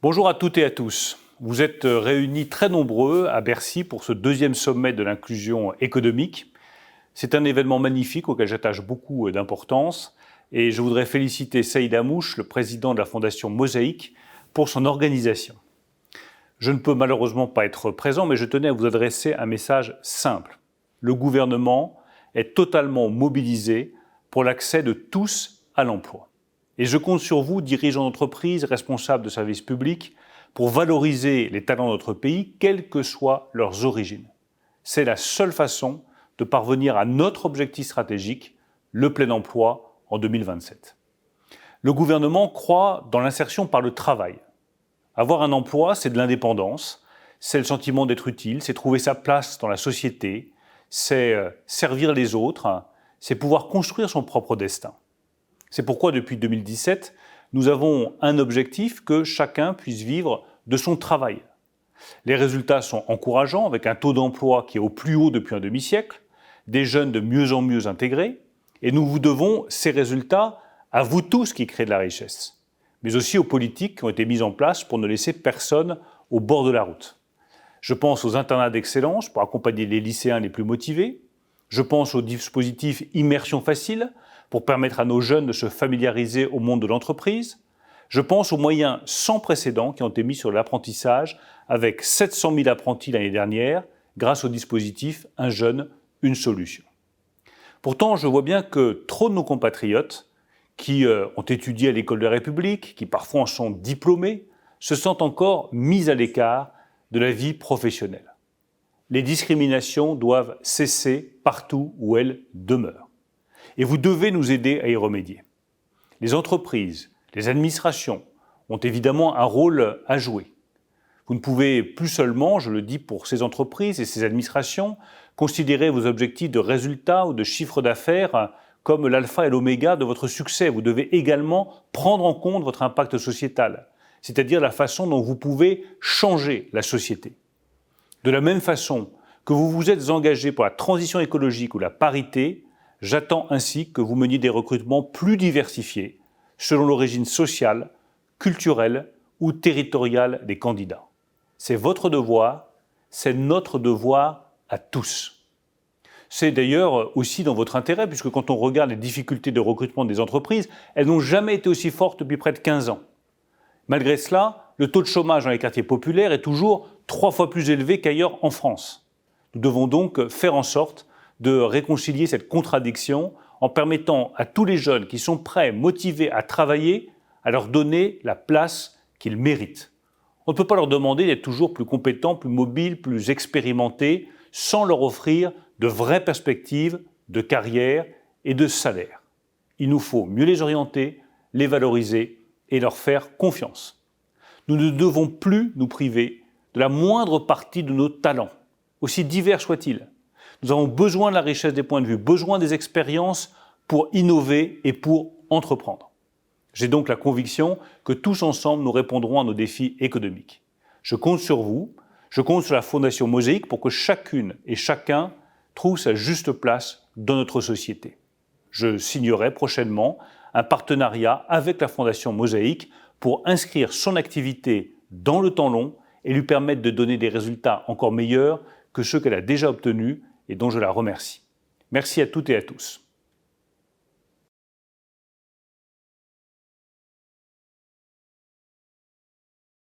Bonjour à toutes et à tous. Vous êtes réunis très nombreux à Bercy pour ce deuxième sommet de l'inclusion économique. C'est un événement magnifique auquel j'attache beaucoup d'importance et je voudrais féliciter Saïd Hamouche, le président de la Fondation Mosaïque, pour son organisation. Je ne peux malheureusement pas être présent, mais je tenais à vous adresser un message simple. Le gouvernement est totalement mobilisé pour l'accès de tous à l'emploi. Et je compte sur vous, dirigeants d'entreprise, responsables de services publics, pour valoriser les talents de notre pays, quelles que soient leurs origines. C'est la seule façon de parvenir à notre objectif stratégique, le plein emploi en 2027. Le gouvernement croit dans l'insertion par le travail. Avoir un emploi, c'est de l'indépendance, c'est le sentiment d'être utile, c'est trouver sa place dans la société, c'est servir les autres, c'est pouvoir construire son propre destin. C'est pourquoi, depuis 2017, nous avons un objectif, que chacun puisse vivre de son travail. Les résultats sont encourageants, avec un taux d'emploi qui est au plus haut depuis un demi-siècle, des jeunes de mieux en mieux intégrés, et nous vous devons ces résultats à vous tous qui créez de la richesse, mais aussi aux politiques qui ont été mises en place pour ne laisser personne au bord de la route. Je pense aux internats d'excellence pour accompagner les lycéens les plus motivés, je pense au dispositif Immersion Facile, pour permettre à nos jeunes de se familiariser au monde de l'entreprise. Je pense aux moyens sans précédent qui ont été mis sur l'apprentissage, avec 700 000 apprentis l'année dernière, grâce au dispositif Un jeune, une solution. Pourtant, je vois bien que trop de nos compatriotes, qui ont étudié à l'école de la République, qui parfois en sont diplômés, se sentent encore mis à l'écart de la vie professionnelle. Les discriminations doivent cesser partout où elles demeurent. Et vous devez nous aider à y remédier. Les entreprises, les administrations ont évidemment un rôle à jouer. Vous ne pouvez plus seulement, je le dis pour ces entreprises et ces administrations, considérer vos objectifs de résultats ou de chiffre d'affaires comme l'alpha et l'oméga de votre succès. Vous devez également prendre en compte votre impact sociétal, c'est-à-dire la façon dont vous pouvez changer la société. De la même façon que vous vous êtes engagé pour la transition écologique ou la parité, j'attends ainsi que vous meniez des recrutements plus diversifiés selon l'origine sociale, culturelle ou territoriale des candidats. C'est votre devoir, c'est notre devoir à tous. C'est d'ailleurs aussi dans votre intérêt, puisque quand on regarde les difficultés de recrutement des entreprises, elles n'ont jamais été aussi fortes depuis près de 15 ans. Malgré cela, le taux de chômage dans les quartiers populaires est toujours 3 fois plus élevé qu'ailleurs en France. Nous devons donc faire en sorte de réconcilier cette contradiction en permettant à tous les jeunes qui sont prêts, motivés à travailler, à leur donner la place qu'ils méritent. On ne peut pas leur demander d'être toujours plus compétents, plus mobiles, plus expérimentés, sans leur offrir de vraies perspectives de carrière et de salaire. Il nous faut mieux les orienter, les valoriser et leur faire confiance. Nous ne devons plus nous priver de la moindre partie de nos talents, aussi divers soient-ils. Nous avons besoin de la richesse des points de vue, besoin des expériences pour innover et pour entreprendre. J'ai donc la conviction que tous ensemble, nous répondrons à nos défis économiques. Je compte sur vous, je compte sur la Fondation Mosaïque pour que chacune et chacun trouve sa juste place dans notre société. Je signerai prochainement un partenariat avec la Fondation Mosaïque pour inscrire son activité dans le temps long et lui permettre de donner des résultats encore meilleurs que ceux qu'elle a déjà obtenus et dont je la remercie. Merci à toutes et à tous.